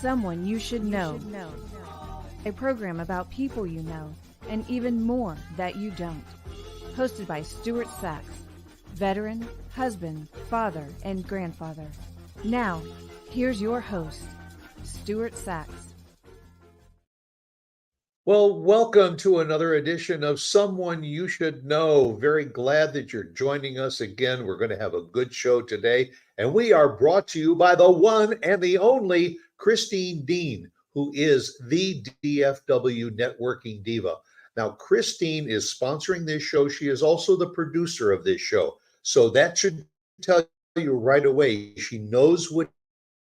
Someone You Should Know. A program about people you know and even more that you don't. Hosted by Stuart Sax, veteran, husband, father, and grandfather. Now, here's your host, Stuart Sax. Well, welcome to another edition of Someone You Should Know. Very glad that you're joining us again. We're going to have a good show today, and we are brought to you by the one and the only Christine Dean, who is the DFW networking diva. Now, Christine is sponsoring this show. She is also the producer of this show. So that should tell you right away, she knows what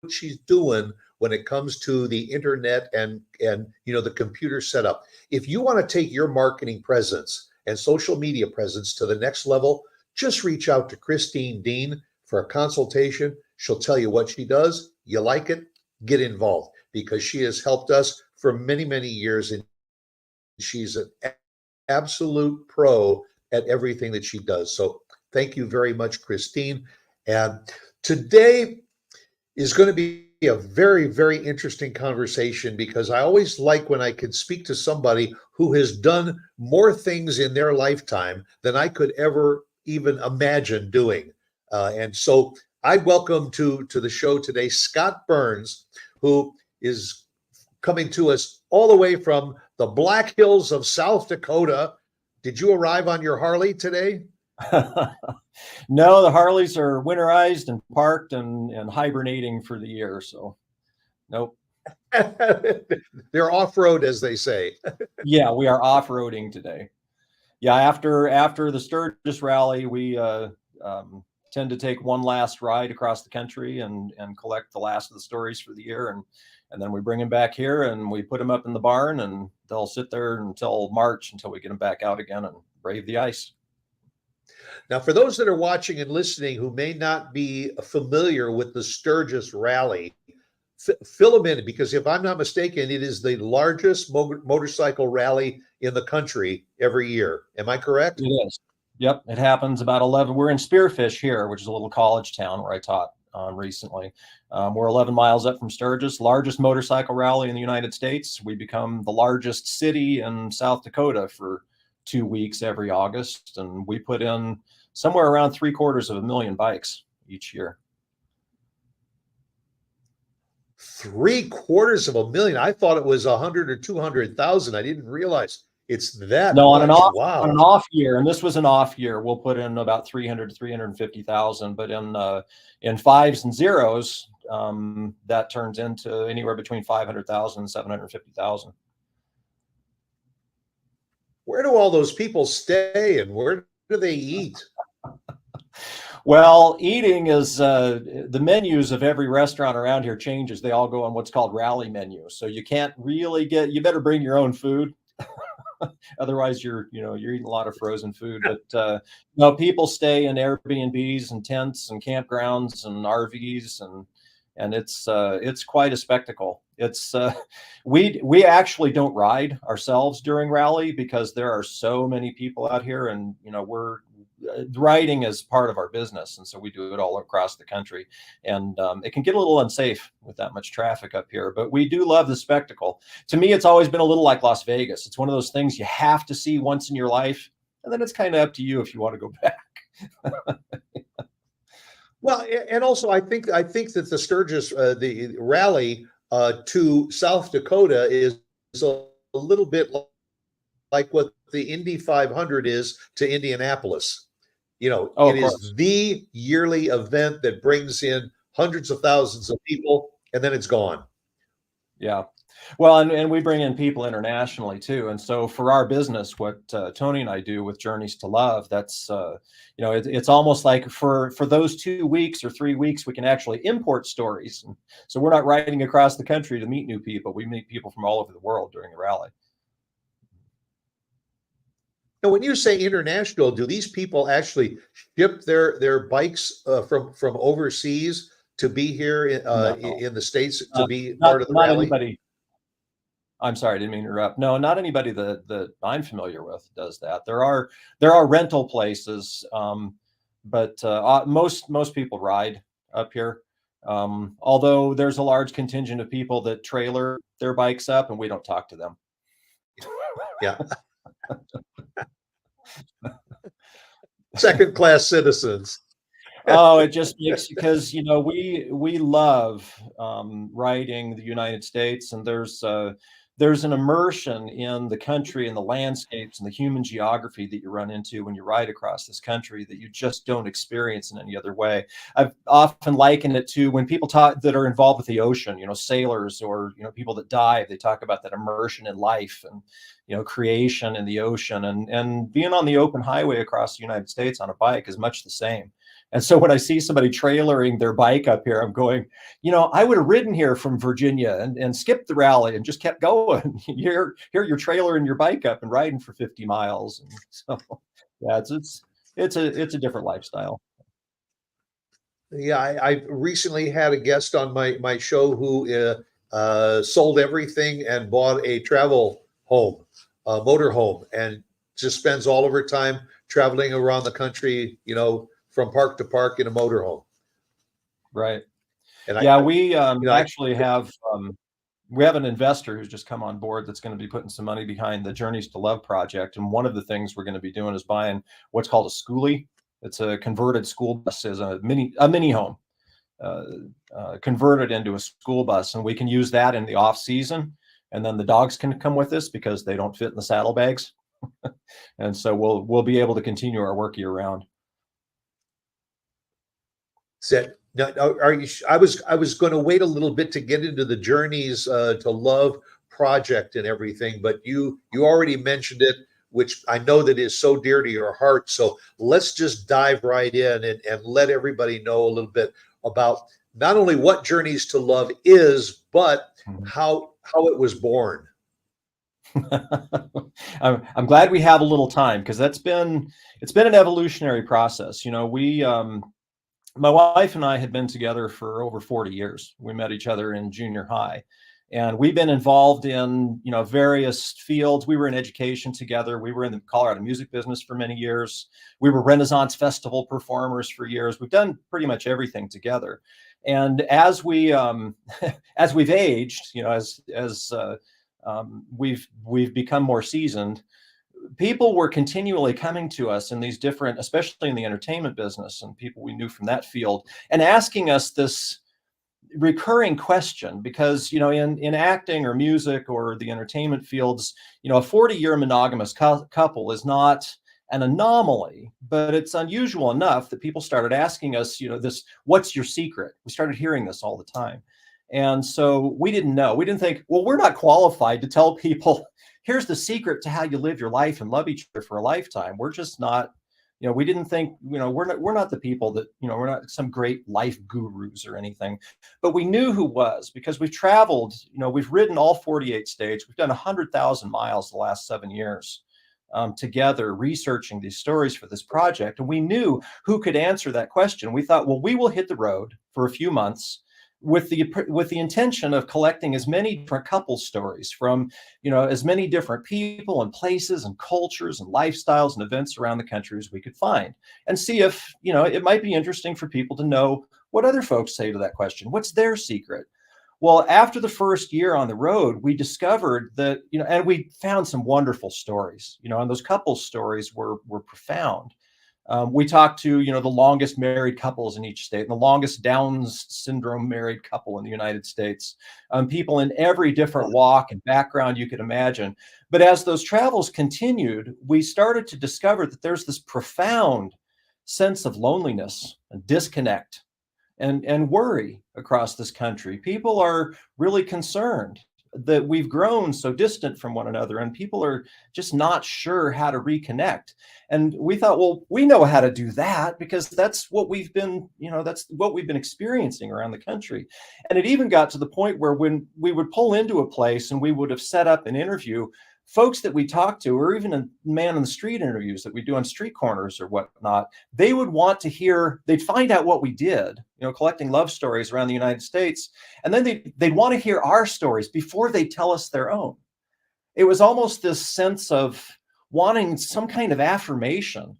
she's doing when it comes to the internet and the computer setup. If you want to take your marketing presence and social media presence to the next level, just reach out to Christine Dean for a consultation. She'll tell you what she does. You like it, get involved, because she has helped us for many, many years, and she's an absolute pro at everything that she does. So thank you very much, Christine. And today is going to be a very, very interesting conversation, because I always like when I can speak to somebody who has done more things in their lifetime than I could ever even imagine doing. And so I welcome to the show today Scotte Burns, who is coming to us all the way from the Black Hills of South Dakota. Did you arrive on your Harley today? No, the Harleys are winterized and parked and hibernating for the year. So, nope. They're off-road, as they say. Yeah, we are off-roading today. Yeah, after the Sturgis rally, we tend to take one last ride across the country and collect the last of the stories for the year, and then we bring them back here and we put them up in the barn, and they'll sit there until March until we get them back out again and brave the ice. Now, for those that are watching and listening who may not be familiar with the Sturgis rally, fill them in, because if I'm not mistaken, it is the largest motorcycle rally in the country every year. Am I correct? It is. Yep. It happens about 11. We're in Spearfish here, which is a little college town where I taught recently. We're 11 miles up from Sturgis, largest motorcycle rally in the United States. We become the largest city in South Dakota for 2 weeks every August, and we put in somewhere around 750,000 bikes each year. 750,000. I thought it was 100 or 200,000. I didn't realize it's that no, much. On an off year, and this was an off year, we'll put in about 300 to 350,000, but in fives and zeros, that turns into anywhere between 500,000 and 750,000. Where do all those people stay, and where do they eat? Well, eating is the menus of every restaurant around here changes. They all go on what's called rally menus. So you can't really you better bring your own food. Otherwise you're eating a lot of frozen food. But no, people stay in Airbnbs and tents and campgrounds and RVs, and it's quite a spectacle. It's we actually don't ride ourselves during rally because there are so many people out here, and we're riding is part of our business, and so we do it all across the country, and it can get a little unsafe with that much traffic up here, but we do love the spectacle. To me, it's always been a little like Las Vegas. It's one of those things you have to see once in your life, and then it's kind of up to you if you want to go back. Well, and also I think that the Sturgis the rally to South Dakota is a little bit like what the Indy 500 is to Indianapolis. It is the yearly event that brings in hundreds of thousands of people, and then it's gone. Yeah. Well, and we bring in people internationally too. And so for our business, what Toni and I do with Journeys to Love, that's, it's almost like for those 2 weeks or 3 weeks, we can actually import stories. And so we're not riding across the country to meet new people. We meet people from all over the world during the rally. Now, when you say international, do these people actually ship their bikes from overseas to be here in the States to be part of the rally? Anybody. I'm sorry, I didn't mean to interrupt. No, not anybody that I'm familiar with does that. There are rental places, but most people ride up here. Although there's a large contingent of people that trailer their bikes up and we don't talk to them. Yeah. Second class citizens. Oh, it just makes, because we love riding the United States, and there's an immersion in the country and the landscapes and the human geography that you run into when you ride across this country that you just don't experience in any other way. I've often likened it to when people talk that are involved with the ocean, sailors or people that dive. They talk about that immersion in life and creation in the ocean, and being on the open highway across the United States on a bike is much the same. And so when I see somebody trailering their bike up here, I'm going, I would have ridden here from Virginia and skipped the rally and just kept going. Here you're trailering your bike up and riding for 50 miles. And so, yeah, it's a different lifestyle. Yeah, I recently had a guest on my show who sold everything and bought a travel home, a motor home, and just spends all of her time traveling around the country, from park to park in a motorhome. Right. And we actually have an investor who's just come on board that's going to be putting some money behind the Journeys to Love project. And one of the things we're going to be doing is buying what's called a schoolie. It's a converted school bus, as a mini home, converted into a school bus, and we can use that in the off season. And then the dogs can come with us because they don't fit in the saddlebags. And so we'll be able to continue our work year round. I was going to wait a little bit to get into the Journeys to Love project and everything, but you already mentioned it, which I know that is so dear to your heart. So let's just dive right in and let everybody know a little bit about not only what Journeys to Love is, but how it was born. I'm glad we have a little time, because it's been an evolutionary process. My wife and I had been together for over 40 years. We met each other in junior high, and we've been involved in, various fields. We were in education together. We were in the Colorado music business for many years. We were Renaissance Festival performers for years. We've done pretty much everything together. And as we've aged, we've become more seasoned, people were continually coming to us in these different, especially in the entertainment business, and people we knew from that field, and asking us this recurring question, because, in acting or music or the entertainment fields, a 40-year monogamous couple is not an anomaly, but it's unusual enough that people started asking us, this, what's your secret? We started hearing this all the time. And so we didn't know. We didn't think, well, we're not qualified to tell people, here's the secret to how you live your life and love each other for a lifetime. We're just not, we didn't think, we're not the people that, we're not some great life gurus or anything, but we knew who was, because we've traveled, we've ridden all 48 states. We've done 100,000 miles the last 7 years together, researching these stories for this project. And we knew who could answer that question. We thought, well, we will hit the road for a few months with the intention of collecting as many different couple stories from, as many different people and places and cultures and lifestyles and events around the country as we could find, and see if, it might be interesting for people to know what other folks say to that question. What's their secret? Well, after the first year on the road, we discovered that, and we found some wonderful stories, and those couple stories were profound. We talked to, the longest married couples in each state, and the longest Down's syndrome married couple in the United States, people in every different walk and background you could imagine. But as those travels continued, we started to discover that there's this profound sense of loneliness and disconnect and worry across this country. People are really concerned that we've grown so distant from one another, and people are just not sure how to reconnect. And we thought, well, we know how to do that, because that's what we've been, that's what we've been experiencing around the country. And it even got to the point where when we would pull into a place and we would have set up an interview, folks that we talked to, or even in man on the street interviews that we do on street corners or whatnot, they would want to hear, they'd find out what we did, collecting love stories around the United States. And then they'd want to hear our stories before they tell us their own. It was almost this sense of wanting some kind of affirmation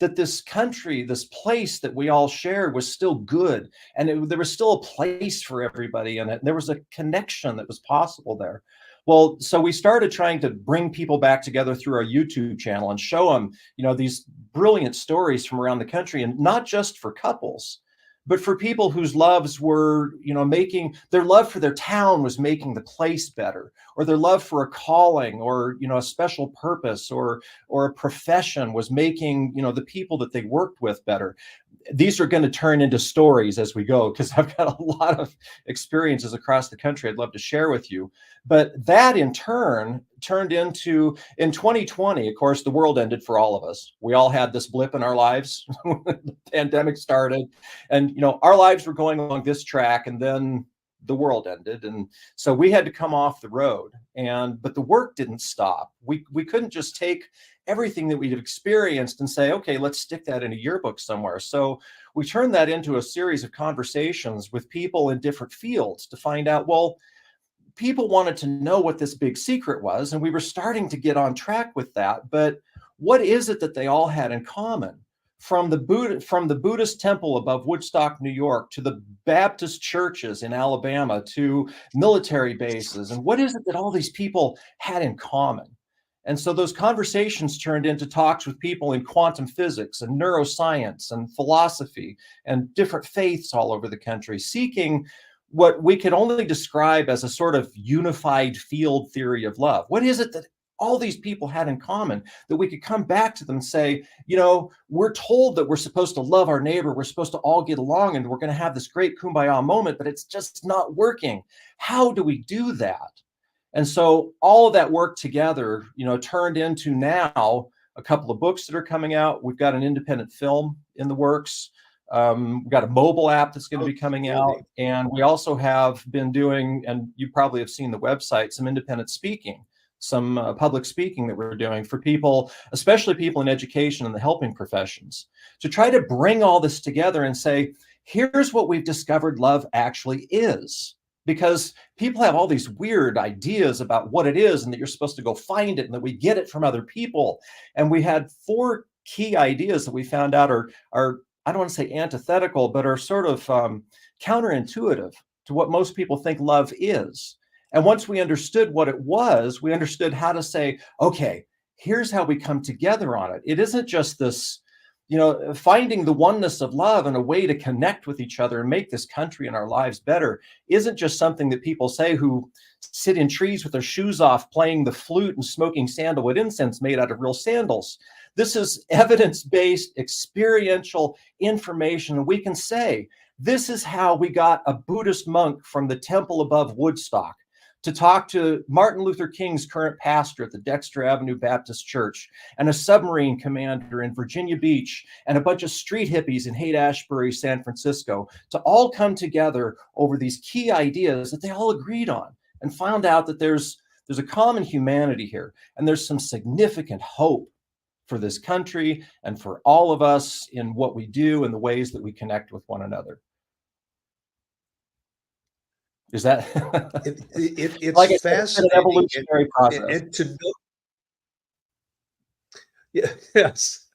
that this country, this place that we all shared was still good. And there was still a place for everybody in it. And there was a connection that was possible there. Well, so we started trying to bring people back together through our YouTube channel and show them, these brilliant stories from around the country, and not just for couples, but for people whose loves were, making their love for their town was making the place better, or their love for a calling, or, a special purpose, or a profession was making, the people that they worked with better. These are going to turn into stories as we go, because I've got a lot of experiences across the country I'd love to share with you. But that in turn turned into, in 2020, of course, the world ended for all of us. We all had this blip in our lives. The pandemic started, and our lives were going along this track, and then the world ended. And so we had to come off the road, but the work didn't stop. We couldn't just take everything that we'd experienced and say, okay, let's stick that in a yearbook somewhere. So we turned that into a series of conversations with people in different fields to find out, well, people wanted to know what this big secret was, and we were starting to get on track with that. But what is it that they all had in common? From the Buddhist temple above Woodstock, New York, to the Baptist churches in Alabama, to military bases. And what is it that all these people had in common? And so those conversations turned into talks with people in quantum physics and neuroscience and philosophy and different faiths all over the country, seeking what we could only describe as a sort of unified field theory of love. What is it that all these people had in common that we could come back to them and say, we're told that we're supposed to love our neighbor, we're supposed to all get along, and we're going to have this great kumbaya moment, but it's just not working. How do we do that? And so all of that work together, turned into now a couple of books that are coming out. We've got an independent film in the works. We've got a mobile app that's going to be coming out. And we also have been doing, and you probably have seen the website, some independent speaking, some public speaking that we're doing for people, especially people in education and the helping professions, to try to bring all this together and say, here's what we've discovered love actually is. Because people have all these weird ideas about what it is, and that you're supposed to go find it, and that we get it from other people. And we had 4 key ideas that we found out are I don't want to say antithetical, but are sort of counterintuitive to what most people think love is. And once we understood what it was, we understood how to say, okay, here's how we come together on it. It isn't just this, finding the oneness of love and a way to connect with each other and make this country and our lives better isn't just something that people say who sit in trees with their shoes off, playing the flute and smoking sandalwood incense made out of real sandals. This is evidence-based, experiential information. And we can say, this is how we got a Buddhist monk from the temple above Woodstock to talk to Martin Luther King's current pastor at the Dexter Avenue Baptist Church, and a submarine commander in Virginia Beach, and a bunch of street hippies in Haight-Ashbury, San Francisco, to all come together over these key ideas that they all agreed on, and found out that there's a common humanity here, and there's some significant hope for this country and for all of us in what we do and the ways that we connect with one another. Is that it's like fascinating, an evolutionary process? And to know, yes,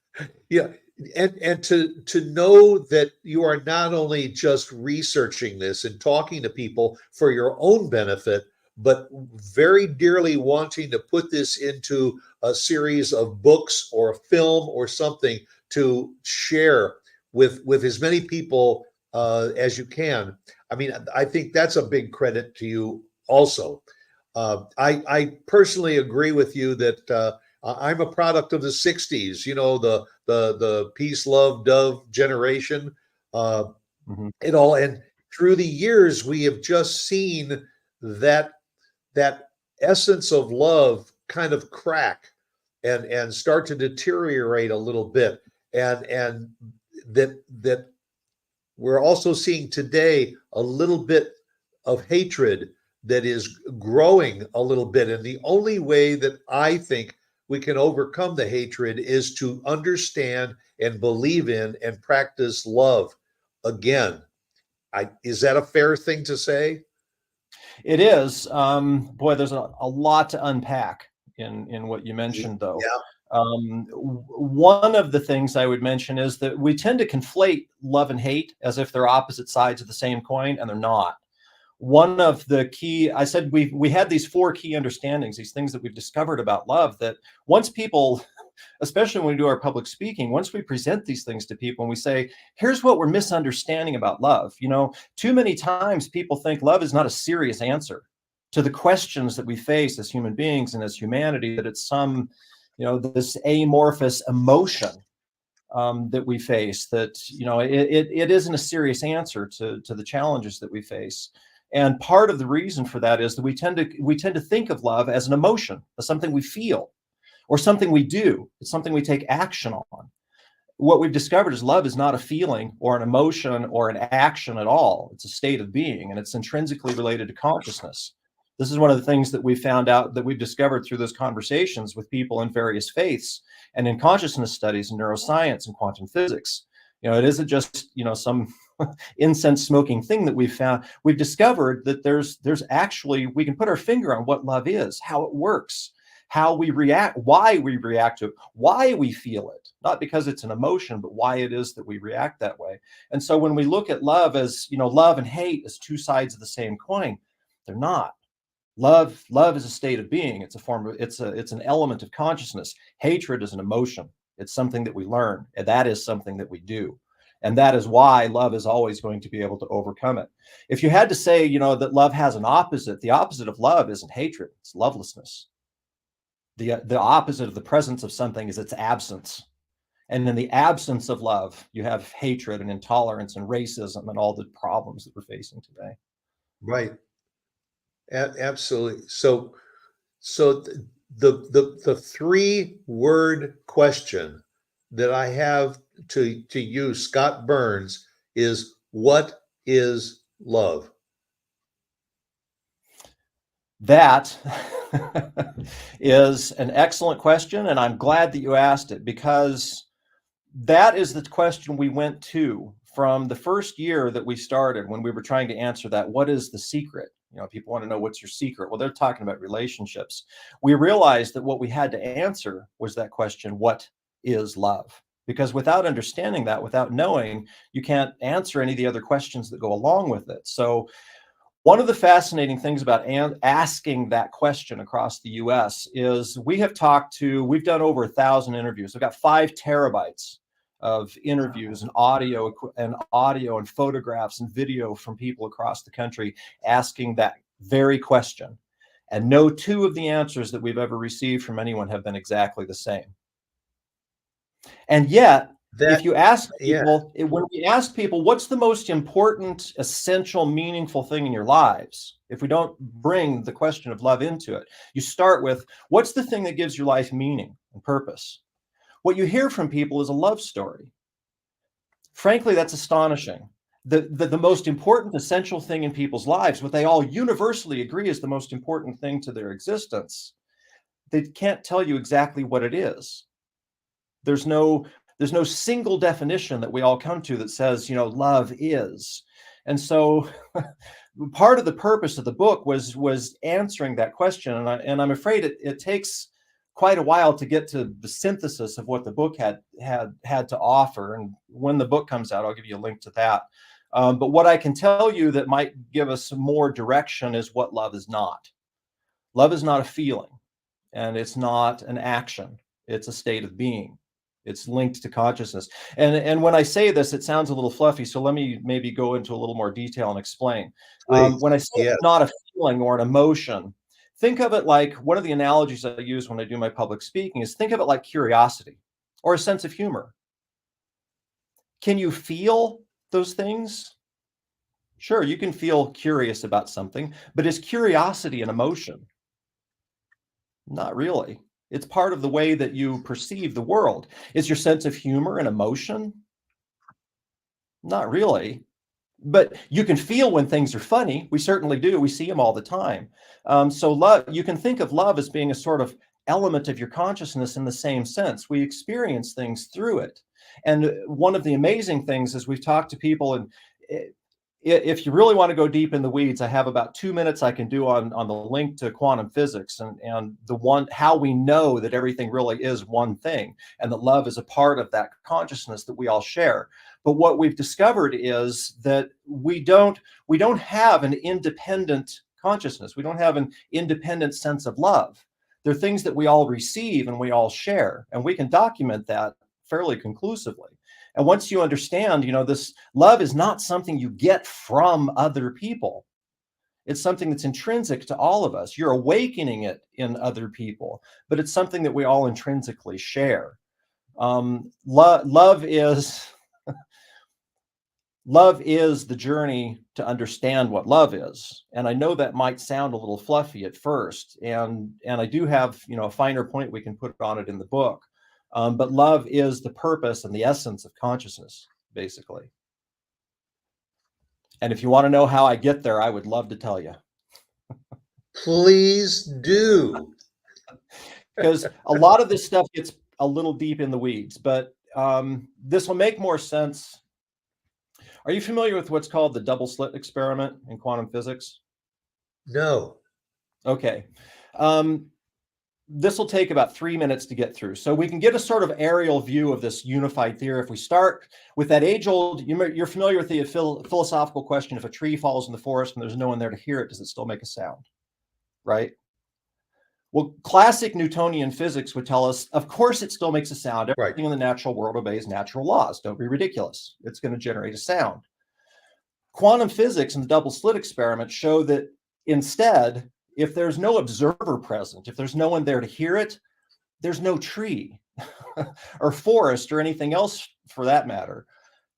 yeah, and to know that you are not only just researching this and talking to people for your own benefit, but very dearly wanting to put this into a series of books or a film or something to share with as many people as you can. I mean, I think that's a big credit to you also. I personally agree with you that I'm a product of the 60s, the peace, love, dove generation. It all, and through the years, we have just seen that essence of love kind of crack and start to deteriorate a little bit. And that we're also seeing today a little bit of hatred that is growing a little bit. And the only way that I think we can overcome the hatred is to understand and believe in and practice love again. Is that a fair thing to say? It is. Boy, there's a lot to unpack in what you mentioned, though. One of the things I would mention is that we tend to conflate love and hate as if they're opposite sides of the same coin, and they're not. One of the key, I said we had these 4 key understandings, these things that we've discovered about love, that once people, especially when we do our public speaking, once we present these things to people and we say, here's what we're misunderstanding about love. Too many times people think love is not a serious answer to the questions that we face as human beings and as humanity, that it's some, this amorphous emotion that we face, that, it isn't a serious answer to the challenges that we face. And part of the reason for that is that we tend to think of love as an emotion, as something we feel or something we do. It's something we take action on. What we've discovered is love is not a feeling or an emotion or an action at all. It's a state of being, and it's intrinsically related to consciousness. This is one of the things that we found out, that we've discovered through those conversations with people in various faiths and in consciousness studies and neuroscience and quantum physics. It isn't just, some incense smoking thing that we've found. We've discovered that there's actually, we can put our finger on what love is, how it works, how we react, why we react to it, why we feel it, not because it's an emotion, but why it is that we react that way. And so when we look at love as, love and hate as 2 sides of the same coin, they're not. Love is a state of being. It's a form of, it's an element of consciousness. Hatred is an emotion. It's something that we learn, and that is something that we do. And that is why love is always going to be able to overcome it. If you had to say, that love has an opposite, the opposite of love isn't hatred, it's lovelessness. The opposite of the presence of something is its absence. And in the absence of love, you have hatred and intolerance and racism and all the problems that we're facing today. Right. Absolutely. So the 3-word question that I have to you, Scotte Burns, is, what is love? That is an excellent question, and I'm glad that you asked it, because that is the question we went to from the first year that we started, when we were trying to answer that. What is the secret? People want to know, what's your secret? Well, they're talking about relationships. We realized that what we had to answer was that question, what is love? Because without understanding that, without knowing, you can't answer any of the other questions that go along with it. So one of the fascinating things about asking that question across the US is we've done over 1,000 interviews. We've got 5 terabytes of interviews and audio and photographs and video from people across the country asking that very question. And no 2 of the answers that we've ever received from anyone have been exactly the same. And yet, if you ask people, when we ask people, what's the most important, essential, meaningful thing in your lives? If we don't bring the question of love into it, you start with, what's the thing that gives your life meaning and purpose? What you hear from people is a love story. Frankly, that's astonishing. The most important, essential thing in people's lives, what they all universally agree is the most important thing to their existence, they can't tell you exactly what it is. There's no single definition that we all come to that says, love is. And so part of the purpose of the book was answering that question. And I'm afraid it takes quite a while to get to the synthesis of what the book had to offer. And when the book comes out, I'll give you a link to that. But what I can tell you that might give us some more direction is what love is not. Love is not a feeling, and it's not an action. It's a state of being. It's linked to consciousness. And when I say this, it sounds a little fluffy. So let me maybe go into a little more detail and explain. When I say it's not a feeling or an emotion, think of it like, one of the analogies I use when I do my public speaking is, think of it like curiosity or a sense of humor. Can you feel those things? Sure, you can feel curious about something, but is curiosity an emotion? Not really. It's part of the way that you perceive the world. Is your sense of humor an emotion? Not really. But you can feel when things are funny. We certainly do. We see them all the time. So love, you can think of love as being a sort of element of your consciousness in the same sense. We experience things through it. And one of the amazing things is, we've talked to people, and if you really want to go deep in the weeds, I have about 2 minutes I can do on the link to quantum physics and how we know that everything really is one thing and that love is a part of that consciousness that we all share. But what we've discovered is that we don't have an independent consciousness. We don't have an independent sense of love. They're things that we all receive and we all share, and we can document that fairly conclusively. And once you understand, this love is not something you get from other people. It's something that's intrinsic to all of us. You're awakening it in other people, but it's something that we all intrinsically share. Love is the journey to understand what love is. And I know that might sound a little fluffy at first, and I do have a finer point we can put on it in the book. But love is the purpose and the essence of consciousness, basically. And if you want to know how I get there, I would love to tell you. Please do. Because a lot of this stuff gets a little deep in the weeds, but this will make more sense. Are you familiar with what's called the double slit experiment in quantum physics? No. Okay. This will take about 3 minutes to get through. So we can get a sort of aerial view of this unified theory. If we start with that age-old, you're familiar with the philosophical question, if a tree falls in the forest and there's no one there to hear it, does it still make a sound? Right? Well, classic Newtonian physics would tell us, of course, it still makes a sound. Everything in the natural world obeys natural laws. Don't be ridiculous. It's going to generate a sound. Quantum physics and the double slit experiment show that instead, if there's no observer present, if there's no one there to hear it, there's no tree or forest or anything else for that matter.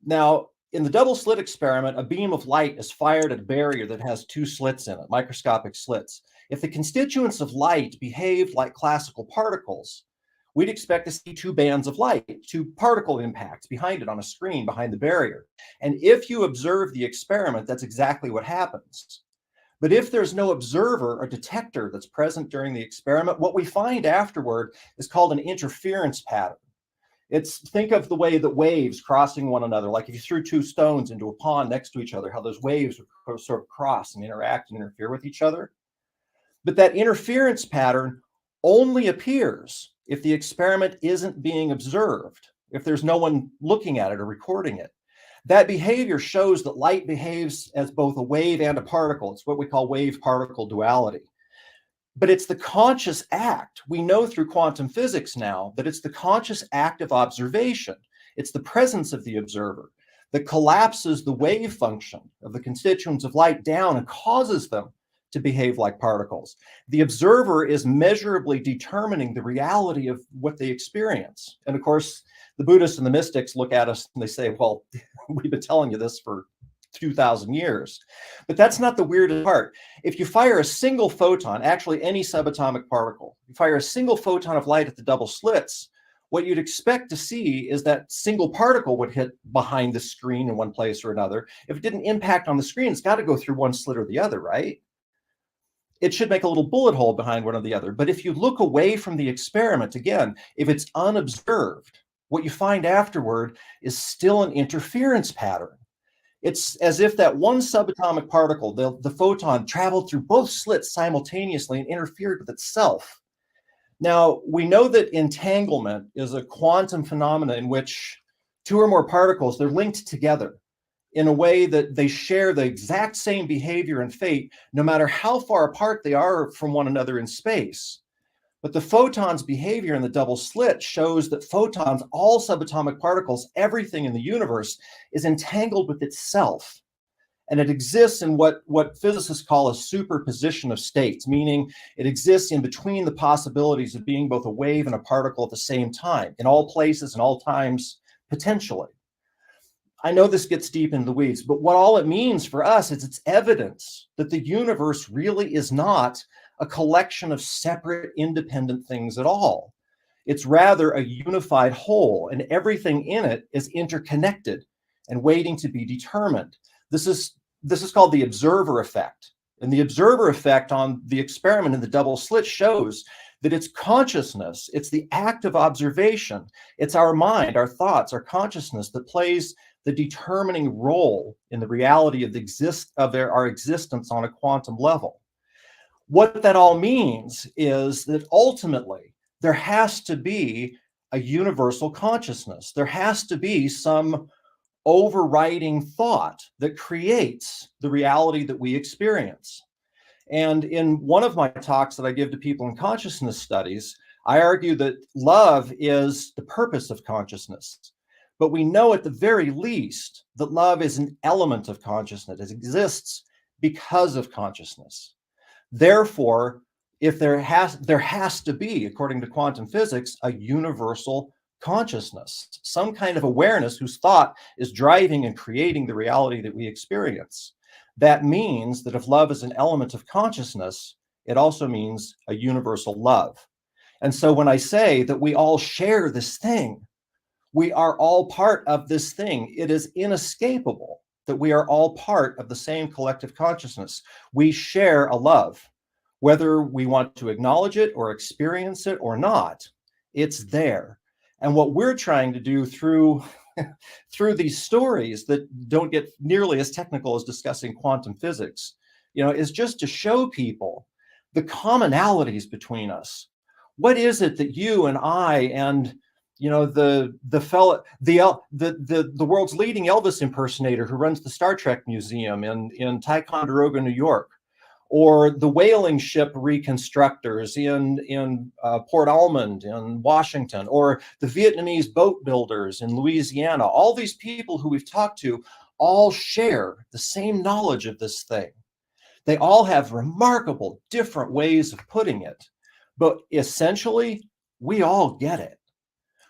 Now, in the double slit experiment, a beam of light is fired at a barrier that has 2 slits in it, microscopic slits. If the constituents of light behaved like classical particles, we'd expect to see 2 bands of light, 2 particle impacts behind it on a screen behind the barrier. And if you observe the experiment, that's exactly what happens. But if there's no observer or detector that's present during the experiment, what we find afterward is called an interference pattern. Think of the way that waves crossing one another, like if you threw 2 stones into a pond next to each other, how those waves would sort of cross and interact and interfere with each other. But that interference pattern only appears if the experiment isn't being observed, if there's no one looking at it or recording it. That behavior shows that light behaves as both a wave and a particle. It's what we call wave-particle duality. But it's the conscious act. We know through quantum physics now that it's the conscious act of observation. It's the presence of the observer that collapses the wave function of the constituents of light down and causes them to behave like particles. The observer is measurably determining the reality of what they experience. And of course, the Buddhists and the mystics look at us and they say, well, we've been telling you this for 2,000 years. But that's not the weirdest part. If you fire a single photon, actually any subatomic particle, you fire a single photon of light at the double slits, what you'd expect to see is that single particle would hit behind the screen in one place or another. If it didn't impact on the screen, it's got to go through one slit or the other, right? It should make a little bullet hole behind one or the other. But if you look away from the experiment, again, if it's unobserved, what you find afterward is still an interference pattern. It's as if that one subatomic particle, the photon, traveled through both slits simultaneously and interfered with itself. Now, we know that entanglement is a quantum phenomenon in which 2 or more particles, they're linked together in a way that they share the exact same behavior and fate, no matter how far apart they are from one another in space. But the photon's behavior in the double slit shows that photons, all subatomic particles, everything in the universe is entangled with itself. And it exists in what physicists call a superposition of states, meaning it exists in between the possibilities of being both a wave and a particle at the same time, in all places and all times, potentially. I know this gets deep into the weeds, but what all it means for us is it's evidence that the universe really is not a collection of separate, independent things at all. It's rather a unified whole, and everything in it is interconnected and waiting to be determined. This is called the observer effect. And the observer effect on the experiment in the double slit shows that it's consciousness, it's the act of observation, it's our mind, our thoughts, our consciousness that plays the determining role in the reality of our existence on a quantum level. What that all means is that ultimately there has to be a universal consciousness. There has to be some overriding thought that creates the reality that we experience. And in one of my talks that I give to people in consciousness studies, I argue that love is the purpose of consciousness. But we know at the very least that love is an element of consciousness. It exists because of consciousness. Therefore, if there has to be, according to quantum physics, a universal consciousness, some kind of awareness whose thought is driving and creating the reality that we experience. That means that if love is an element of consciousness, it also means a universal love. And so when I say that we all share this thing, we are all part of this thing. It is inescapable that we are all part of the same collective consciousness. We share a love, whether we want to acknowledge it or experience it or not, it's there. And what we're trying to do through these stories that don't get nearly as technical as discussing quantum physics, is just to show people the commonalities between us. What is it that you and I and the world's leading Elvis impersonator who runs the Star Trek Museum in Ticonderoga, New York, or the whaling ship reconstructors in Port Almond in Washington, or the Vietnamese boat builders in Louisiana, all these people who we've talked to all share the same knowledge of this thing. They all have remarkable different ways of putting it, but essentially we all get it.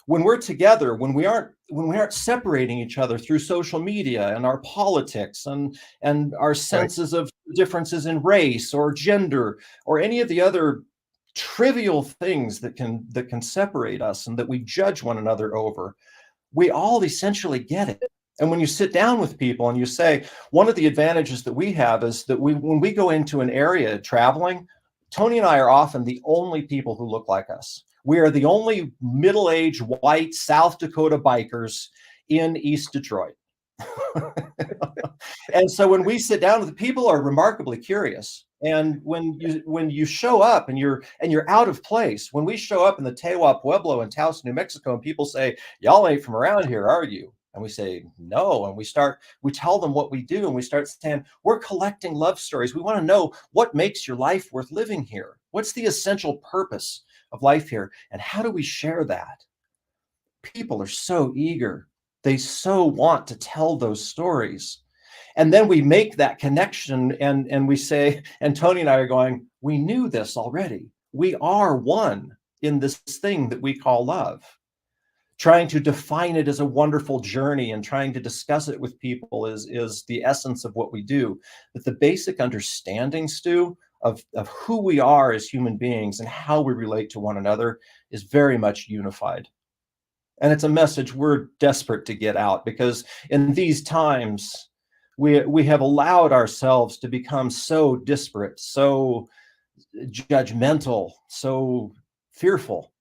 When we're together, when we aren't separating each other through social media and our politics and our senses of differences in race or gender or any of the other trivial things that can separate us and that we judge one another over, we all essentially get it. And when you sit down with people and you say, one of the advantages that we have is that when we go into an area traveling, Toni and I are often the only people who look like us. We are the only middle-aged white South Dakota bikers in East Detroit. And so when we sit down with the people are remarkably curious. And when you show up and you're out of place, when we show up in the Tewa Pueblo in Taos, New Mexico, and people say, "Y'all ain't from around here, are you?" And we say, "No." And we tell them what we do, and we start saying, "We're collecting love stories. We want to know what makes your life worth living here. What's the essential purpose of life here? And how do we share that?" People are so eager. They so want to tell those stories. And then we make that connection and we say, and Toni and I are going, we knew this already. We are one in this thing that we call love. Trying to define it as a wonderful journey and trying to discuss it with people is the essence of what we do. But the basic understanding, Stu, of who we are as human beings and how we relate to one another is very much unified. And it's a message we're desperate to get out, because in these times, we have allowed ourselves to become so disparate, so judgmental, so fearful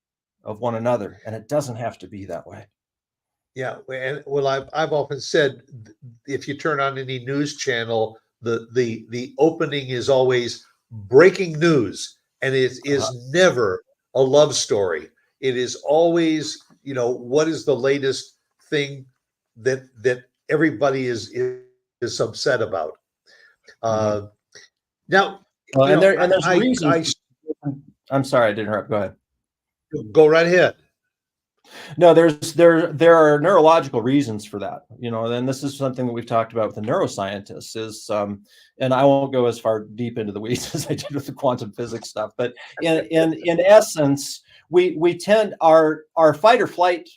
of one another, and it doesn't have to be that way. Yeah, and well, I've often said, if you turn on any news channel, the opening is always breaking news, and it is never a love story. It is always, what is the latest thing that everybody is upset about. Now, there's reasons. I'm sorry, I didn't interrupt. Go ahead. Go right ahead. No, there are neurological reasons for that, and this is something that we've talked about with the neuroscientists is, and I won't go as far deep into the weeds as I did with the quantum physics stuff, but in essence, we tend our fight or flight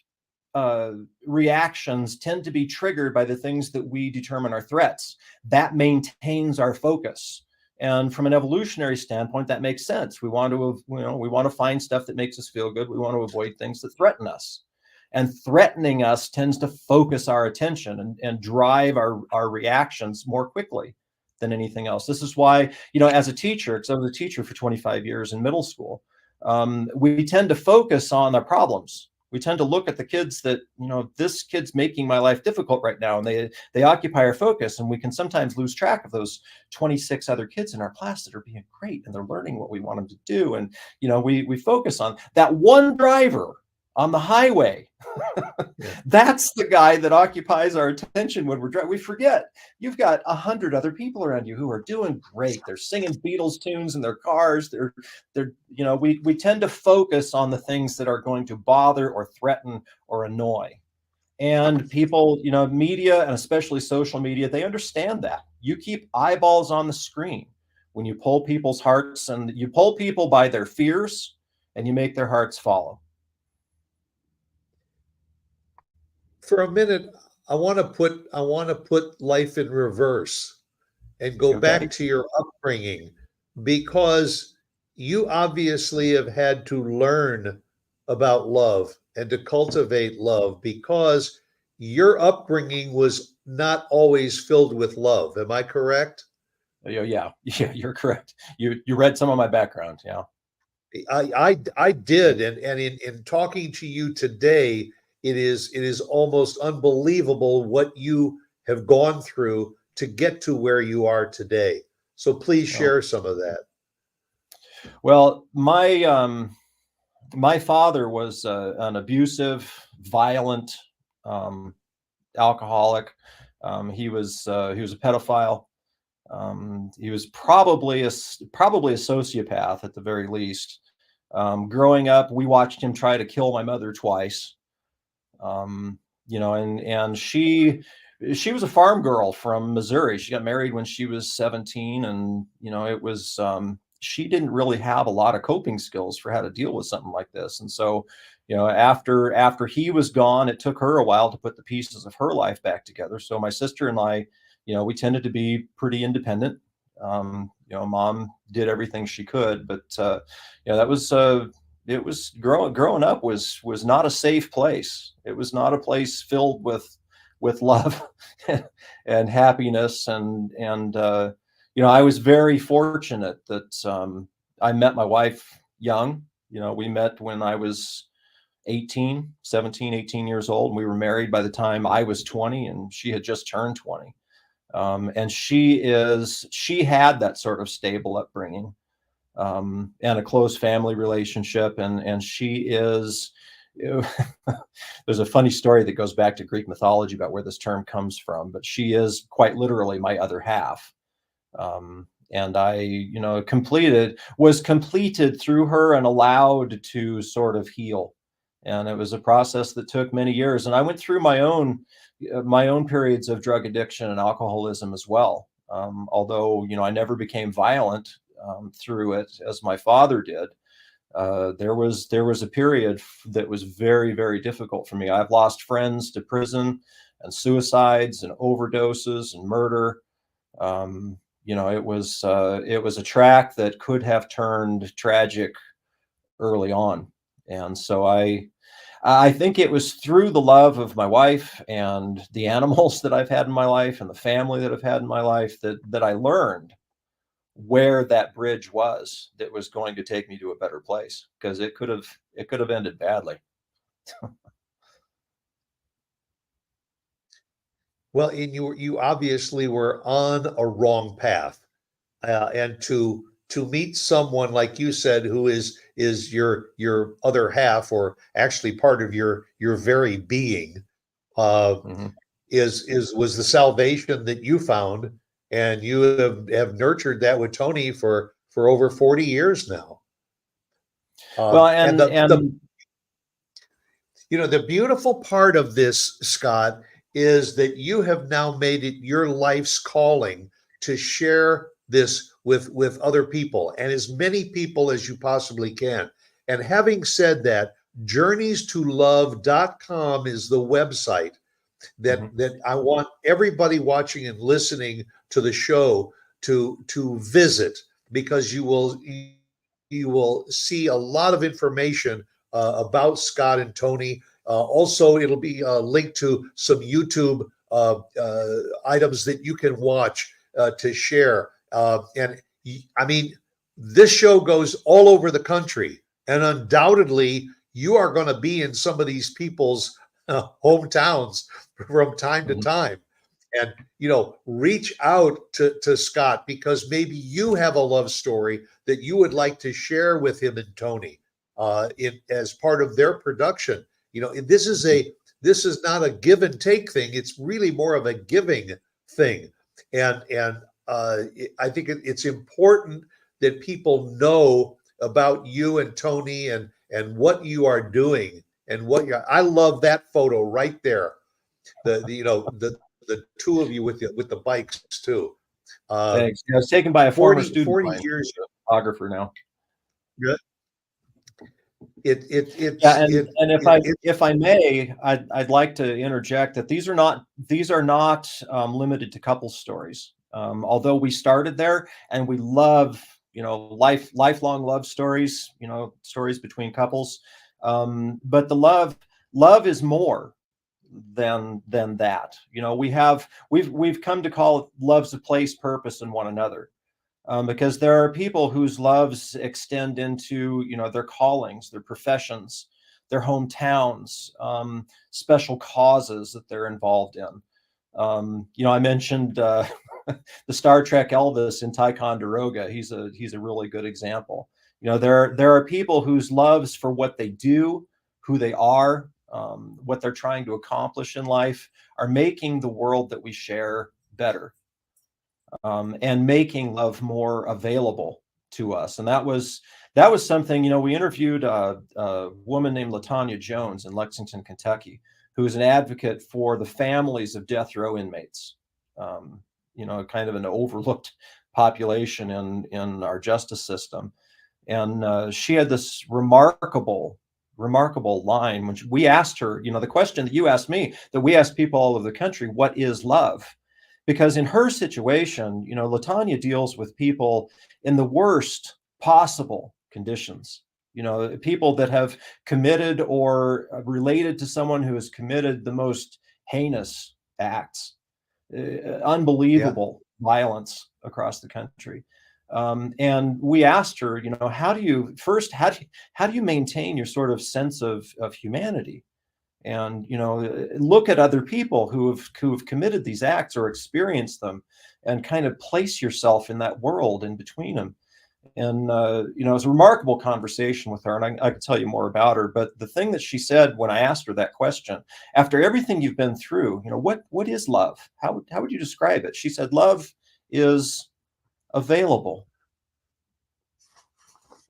reactions tend to be triggered by the things that we determine are threats. That maintains our focus. And from an evolutionary standpoint, that makes sense. We want to find stuff that makes us feel good. We want to avoid things that threaten us. And threatening us tends to focus our attention and drive our reactions more quickly than anything else. This is why, as a teacher, because I was a teacher for 25 years in middle school, we tend to focus on our problems. We tend to look at the kids that, this kid's making my life difficult right now, and they occupy our focus, and we can sometimes lose track of those 26 other kids in our class that are being great and they're learning what we want them to do. And we focus on that one driver on the highway. That's the guy that occupies our attention when we're driving. We forget you've got 100 other people around you who are doing great. They're singing Beatles tunes in their cars. We tend to focus on the things that are going to bother or threaten or annoy. And people, media, and especially social media, they understand that. You keep eyeballs on the screen when you pull people's hearts, and you pull people by their fears and you make their hearts follow. For a minute, I want to put life in reverse and go back to your upbringing, because you obviously have had to learn about love and to cultivate love, because your upbringing was not always filled with love. Am I correct? Yeah, you're correct. You read some of my background. Yeah, I did, and in talking to you today, it is almost unbelievable what you have gone through to get to where you are today. So please share some of that. Well, my father was an abusive, violent, alcoholic. He was a pedophile. He was probably a sociopath at the very least. Growing up, we watched him try to kill my mother twice. And she was a farm girl from Missouri. She got married when she was 17, and it was she didn't really have a lot of coping skills for how to deal with something like this. And so, after he was gone, it took her a while to put the pieces of her life back together. So my sister and I, we tended to be pretty independent. Mom did everything she could, but that was it was growing up was not a safe place. It was not a place filled with love and happiness. And I was very fortunate that I met my wife young. We met when I was 18 years old, and we were married by the time I was 20, and she had just turned 20. And she had that sort of stable upbringing, and a close family relationship. And she is, there's a funny story that goes back to Greek mythology about where this term comes from, but she is quite literally my other half. And I, was completed through her and allowed to sort of heal. And it was a process that took many years. And I went through my own periods of drug addiction and alcoholism as well. Although, I never became violent through it as my father did. There was a period that was very, very difficult for me. I've lost friends to prison and suicides and overdoses and murder. It was a track that could have turned tragic early on. And so I think it was through the love of my wife and the animals that I've had in my life and the family that I've had in my life that I learned where that bridge was that was going to take me to a better place, because it could have ended badly. Well, and you obviously were on a wrong path, and to meet someone like you said, who is your other half, or actually part of your very being, Mm-hmm. was the salvation that you found, and you have nurtured that with Toni for over 40 years now. Well, the beautiful part of this, Scott, is that you have now made it your life's calling to share this with other people, and as many people as you possibly can. And having said that, journeystolove.com is the website that I want everybody watching and listening to the show to visit, because you will see a lot of information about Scott and Toni. Also, it'll be linked to some YouTube items that you can watch to share. And I mean, this show goes all over the country, and undoubtedly you are going to be in some of these people's hometowns from time to Mhm. time. And, reach out to Scott, because maybe you have a love story that you would like to share with him and Toni as part of their production. This is not a give and take thing. It's really more of a giving thing. And I think it's important that people know about you and Toni and what you are doing and I love that photo right there. The two of you with the bikes too. Thanks. Yeah, it was taken by a former 40 student of 40 mine, years. who's a photographer now. Good. Yeah, and It if I may, I'd like to interject that these are not limited to couple stories. Although we started there, and we love lifelong love stories, stories between couples. But the love is more than that. We've come to call love's a place, purpose, in one another. Because there are people whose loves extend into, their callings, their professions, their hometowns, special causes that they're involved in. I mentioned the Star Trek Elvis in Ticonderoga. He's a really good example. There are people whose loves for what they do, who they are, what they're trying to accomplish in life, are making the world that we share better. And making love more available to us. And that was something, we interviewed a woman named LaTanya Jones in Lexington, Kentucky, who is an advocate for the families of death row inmates, kind of an overlooked population in our justice system. And she had this remarkable line when we asked her, the question that you asked me, that we asked people all over the country: what is love? Because in her situation, LaTanya deals with people in the worst possible conditions. People that have committed or related to someone who has committed the most heinous acts, unbelievable violence across the country. And we asked her, how do you maintain your sort of sense of humanity? And look at other people who have committed these acts or experienced them, and kind of place yourself in that world in between them. And it was a remarkable conversation with her, and I could tell you more about her. But the thing that she said when I asked her that question, after everything you've been through, what is love? How would you describe it? She said, love is available.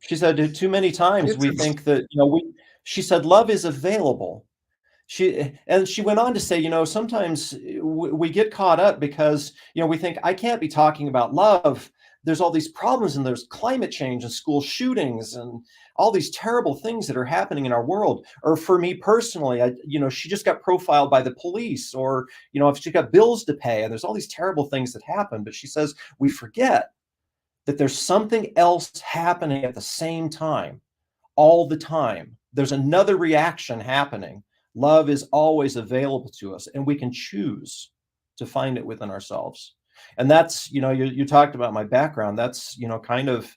She said, too many times it's we think that she said, love is available. She went on to say, sometimes we get caught up because, we think, I can't be talking about love. There's all these problems, and there's climate change and school shootings and all these terrible things that are happening in our world. Or for me personally, she just got profiled by the police, or, if she got bills to pay, and there's all these terrible things that happen. But she says, we forget that there's something else happening at the same time, all the time. There's another reaction happening. Love is always available to us, and we can choose to find it within ourselves. And that's, you talked about my background. That's, kind of,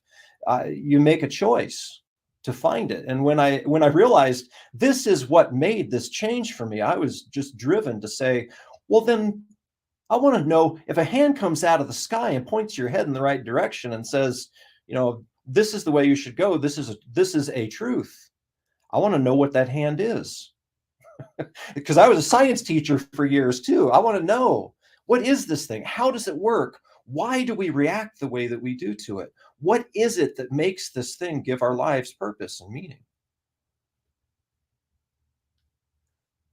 you make a choice to find it. And when I realized this is what made this change for me, I was just driven to say, well, then I want to know, if a hand comes out of the sky and points your head in the right direction and says, this is the way you should go, this is a truth, I want to know what that hand is. Because I was a science teacher for years too. I want to know, what is this thing? How does it work? Why do we react the way that we do to it? What is it that makes this thing give our lives purpose and meaning?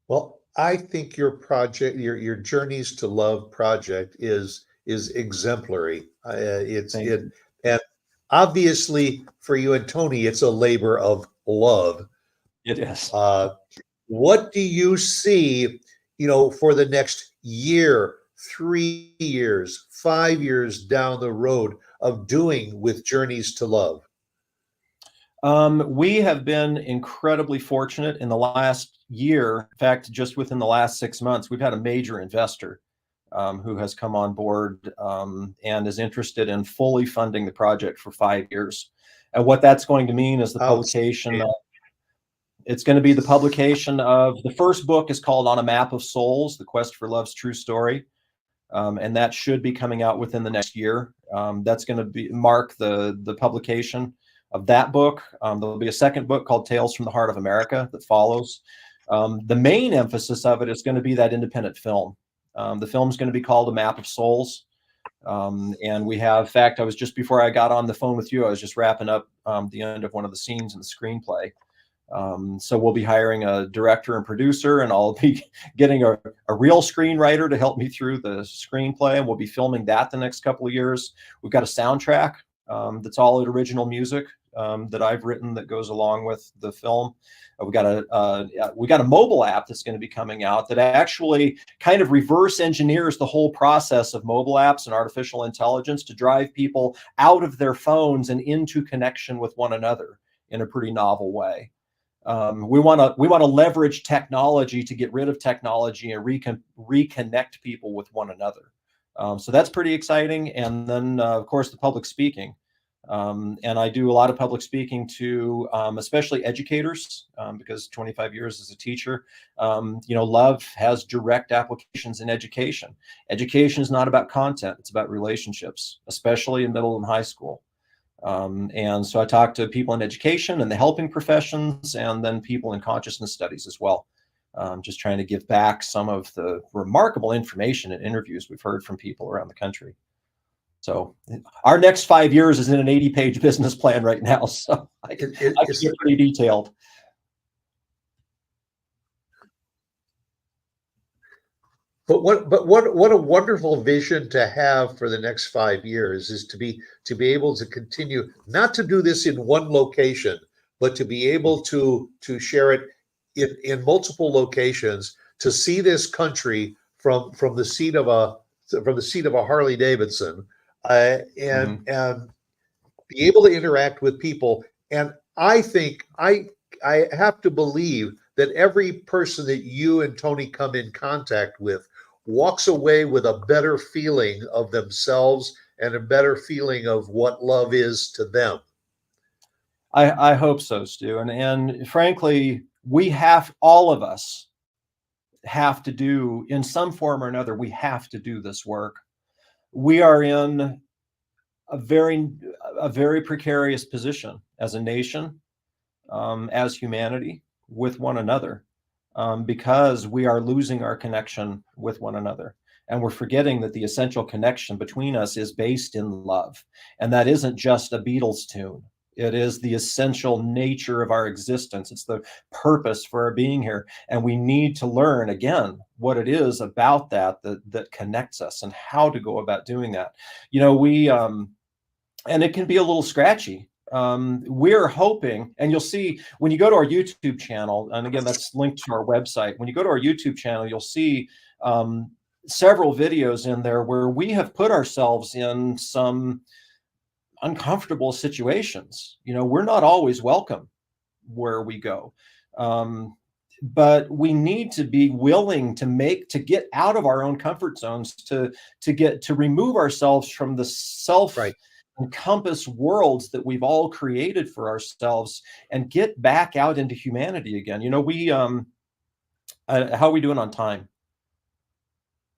Well, I think your project, your Journeys to Love project is exemplary. And obviously for you and Toni, it's a labor of love. It is. What do you see, for the next year, 3 years, 5 years down the road of doing with Journeys to Love? We have been incredibly fortunate in the last year. In fact, just within the last 6 months, we've had a major investor who has come on board and is interested in fully funding the project for 5 years. And what that's going to mean is the publication. It's going to be the publication of the first book is called On a Map of Souls, The Quest for Love's True Story. And that should be coming out within the next year. That's going to mark the publication of that book. There'll be a second book called Tales from the Heart of America that follows. The main emphasis of it is going to be that independent film. The film is going to be called A Map of Souls. And we have, in fact, I was just before I got on the phone with you, I was just wrapping up the end of one of the scenes in the screenplay. So we'll be hiring a director and producer, and I'll be getting a real screenwriter to help me through the screenplay, and we'll be filming that the next couple of years. We've got a soundtrack that's all original music that I've written that goes along with the film. We got a mobile app that's going to be coming out that actually kind of reverse engineers the whole process of mobile apps and artificial intelligence to drive people out of their phones and into connection with one another in a pretty novel way. We want to leverage technology to get rid of technology and reconnect people with one another. So that's pretty exciting. And then, of course, the public speaking. And I do a lot of public speaking to especially educators because 25 years as a teacher, love has direct applications in education. Education is not about content. It's about relationships, especially in middle and high school. And so I talk to people in education and the helping professions, and then people in consciousness studies as well. Just trying to give back some of the remarkable information and interviews we've heard from people around the country. So our next 5 years is in an 80-page business plan right now. So I can get pretty detailed. But what a wonderful vision to have for the next 5 years is to be able to continue, not to do this in one location, but to be able to share it in multiple locations, to see this country from the seat of a Harley Davidson, and be able to interact with people. And I think I have to believe that every person that you and Toni come in contact with walks away with a better feeling of themselves and a better feeling of what love is to them. I hope so, Stu. And frankly, all of us have to do, in some form or another, we have to do this work. We are in a very precarious position as a nation, as humanity, with one another. Because we are losing our connection with one another. And we're forgetting that the essential connection between us is based in love. And that isn't just a Beatles tune. It is the essential nature of our existence. It's the purpose for our being here. And we need to learn, again, what it is about that connects us and how to go about doing that. And it can be a little scratchy. We're hoping, and you'll see when you go to our YouTube channel, and again, that's linked to our website. When you go to our YouTube channel, you'll see several videos in there where we have put ourselves in some uncomfortable situations. We're not always welcome where we go. But we need to be willing to get out of our own comfort zones, to remove ourselves from the self encompass worlds that we've all created for ourselves and get back out into humanity again. How are we doing on time?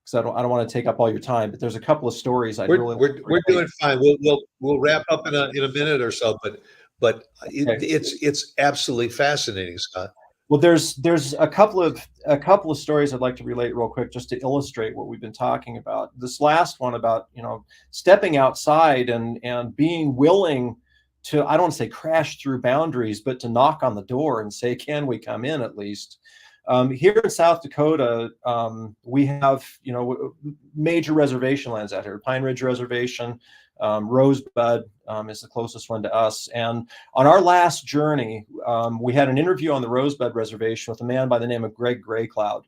Because I don't want to take up all your time, but there's a couple of stories we're doing fine. We'll wrap up in a minute or so, but it's absolutely fascinating, Scott. Well, there's a couple of stories I'd like to relate real quick just to illustrate what we've been talking about. This last one about stepping outside and being willing to, I don't want to say crash through boundaries, but to knock on the door and say, can we come in at least? Here in South Dakota, we have major reservation lands out here. Pine Ridge Reservation, Rosebud is the closest one to us. And on our last journey, we had an interview on the Rosebud Reservation with a man by the name of Greg Graycloud.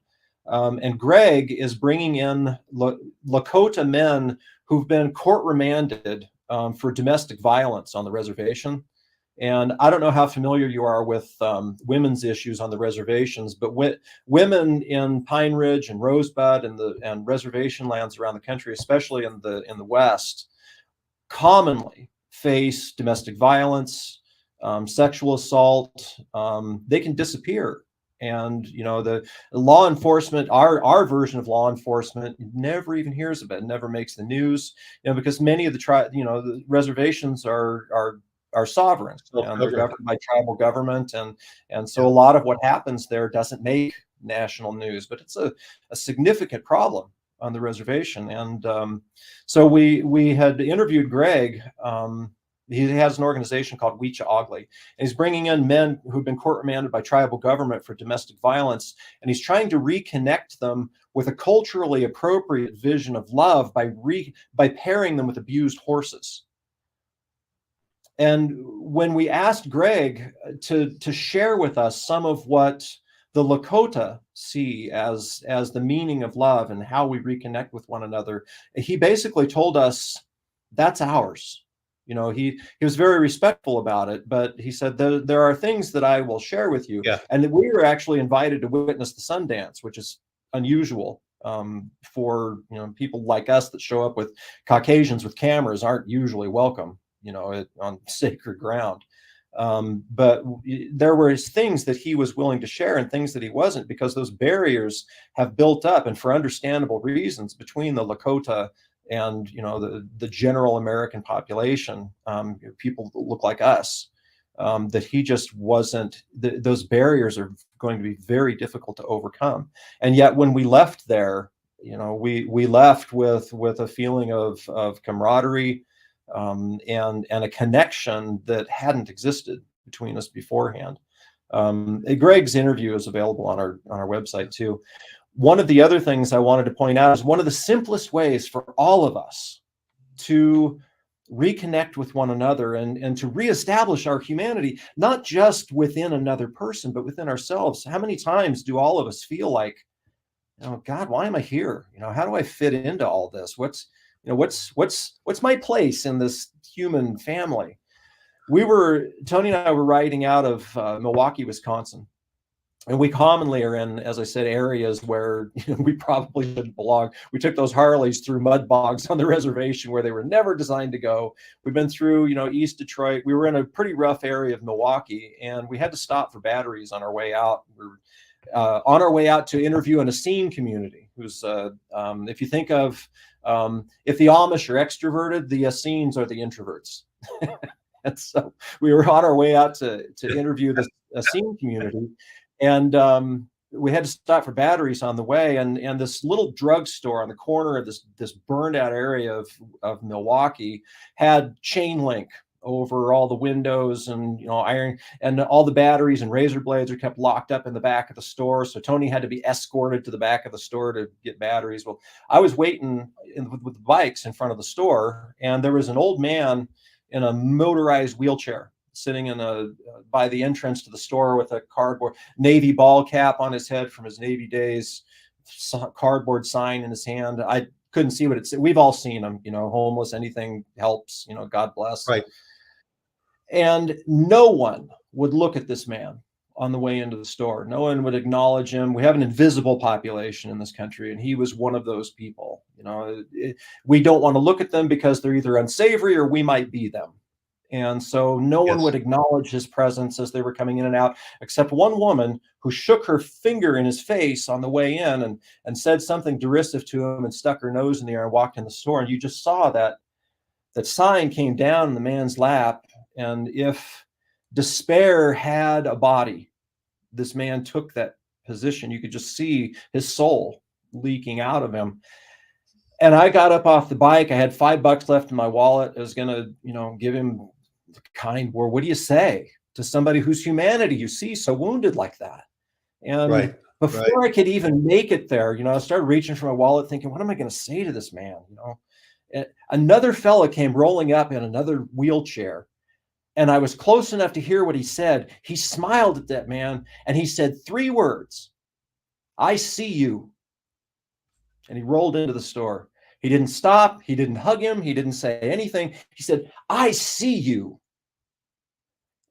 And Greg is bringing in Lakota men who've been court remanded for domestic violence on the reservation. And I don't know how familiar you are with women's issues on the reservations, but women in Pine Ridge and Rosebud and reservation lands around the country, especially in the West, commonly face domestic violence, sexual assault, they can disappear. And, you know, the law enforcement, our version of law enforcement never even hears of it, never makes the news, you know, because many of the reservations are sovereign, and they're governed by tribal government. And so a lot of what happens there doesn't make national news, but it's a significant problem on the reservation. And so we had interviewed Greg. He has an organization called Weecha Ogley, and he's bringing in men who've been court-remanded by tribal government for domestic violence, and he's trying to reconnect them with a culturally appropriate vision of love by pairing them with abused horses. And when we asked Greg to share with us some of what the Lakota see as the meaning of love and how we reconnect with one another, he basically told us that's ours. You know, he was very respectful about it, but he said there are things that I will share with you. Yeah. And we were actually invited to witness the Sundance, which is unusual for, you know, people like us that show up with Caucasians with cameras aren't usually welcome, you know, on sacred ground. But there were things that he was willing to share and things that he wasn't, because those barriers have built up, and for understandable reasons, between the Lakota and, you know, the general American population, people that look like us, that he just wasn't. Those barriers are going to be very difficult to overcome. And yet, when we left there, you know, we left with a feeling of camaraderie, and a connection that hadn't existed between us beforehand. Greg's interview is available on our website too. One of the other things I wanted to point out is one of the simplest ways for all of us to reconnect with one another and to reestablish our humanity, not just within another person, but within ourselves. How many times do all of us feel like, oh God, why am I here? You know, how do I fit into all this? What's my place in this human family? Toni and I were riding out of Milwaukee, Wisconsin. And we commonly are in, as I said, areas where, you know, we probably shouldn't belong. We took those Harleys through mud bogs on the reservation where they were never designed to go. We've been through, you know, East Detroit. We were in a pretty rough area of Milwaukee, and we had to stop for batteries on our way out. We were on our way out to interview an Essene community, who's, if you think of, if the Amish are extroverted, the Essenes are the introverts. And so we were on our way out to interview this Essene community. And we had to stop for batteries on the way, and this little drugstore on the corner of this burned out area of Milwaukee had chain link over all the windows, and, you know, iron, and all the batteries and razor blades are kept locked up in the back of the store. So Toni had to be escorted to the back of the store to get batteries. Well, I was waiting with bikes in front of the store, and there was an old man in a motorized wheelchair sitting by the entrance to the store with a cardboard Navy ball cap on his head from his Navy days, cardboard sign in his hand. I couldn't see what it said. We've all seen him, you know, homeless, anything helps, you know, God bless. Right. And no one would look at this man on the way into the store. No one would acknowledge him. We have an invisible population in this country, and he was one of those people. You know, we don't want to look at them because they're either unsavory or we might be them. And so no one would acknowledge his presence as they were coming in and out, except one woman who shook her finger in his face on the way in and said something derisive to him and stuck her nose in the air and walked in the store. And you just saw that sign came down in the man's lap. And if despair had a body, this man took that position. You could just see his soul leaking out of him. And I got up off the bike. I had $5 left in my wallet. I was going to, you know, give him the kind word. What do you say to somebody whose humanity you see so wounded like that? And before I could even make it there, you know, I started reaching for my wallet thinking, what am I going to say to this man? You know, and another fella came rolling up in another wheelchair, and I was close enough to hear what he said. He smiled at that man and he said 3 words: I see you. And he rolled into the store. He didn't stop. He didn't hug him. He didn't say anything. He said, I see you.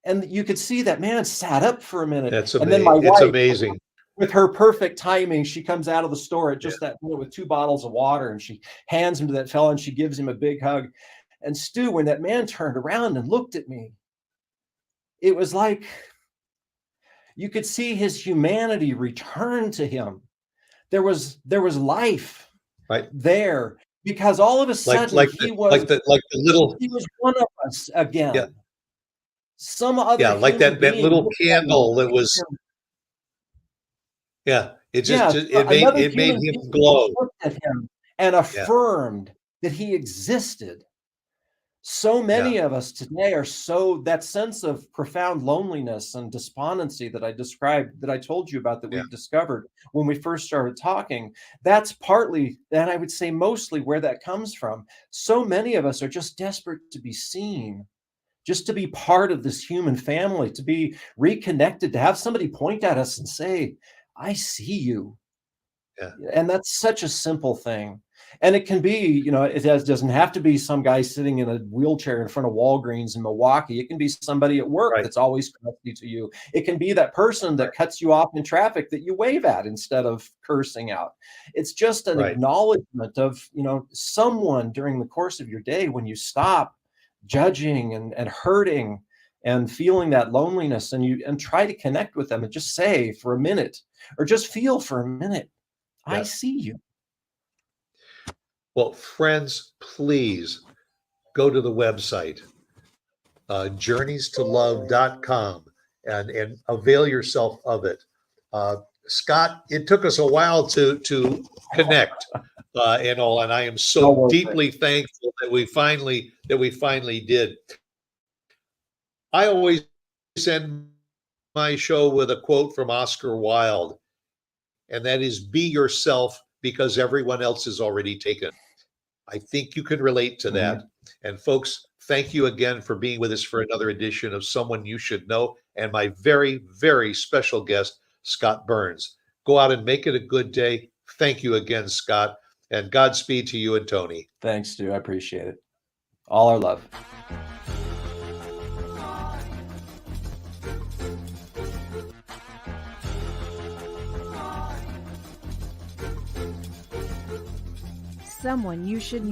And you could see that man sat up for a minute. That's amazing. And then my wife, it's amazing. With her perfect timing, she comes out of the store at just that minute with 2 bottles of water, and she hands him to that fellow and she gives him a big hug. And Stu, when that man turned around and looked at me, it was like you could see his humanity return to him. There was life Right. there, because all of a sudden he was one of us again. Yeah. Some other Yeah, like human that being little looked at him candle that was. Yeah, it just it another made human him being glow. looked at him and affirmed that he existed. So many of us today are that sense of profound loneliness and despondency that I described, that I told you about, that we've discovered when we first started talking. That's partly, and I would say mostly, where that comes from. So many of us are just desperate to be seen, just to be part of this human family, to be reconnected, to have somebody point at us and say, I see you. Yeah. And that's such a simple thing. And it can be, doesn't have to be some guy sitting in a wheelchair in front of Walgreens in Milwaukee. It can be somebody at work that's always crusty to you. It can be that person that cuts you off in traffic that you wave at instead of cursing out. It's just an acknowledgement of, someone during the course of your day, when you stop judging and hurting and feeling that loneliness, and try to connect with them and just say for a minute, or just feel for a minute, I see you. Well, friends, please go to the website, journeystolove.com, and avail yourself of it. Scotte, it took us a while to connect and all, and I am so deeply thankful that we finally did. I always end my show with a quote from Oscar Wilde, and that is, be yourself, because everyone else is already taken. I think you can relate to that. Mm-hmm. And folks, thank you again for being with us for another edition of Someone You Should Know, and my very, very special guest, Scotte Burns. Go out and make it a good day. Thank you again, Scotte, and Godspeed to you and Toni. Thanks, Stu. I appreciate it. All our love. Someone You Should Know.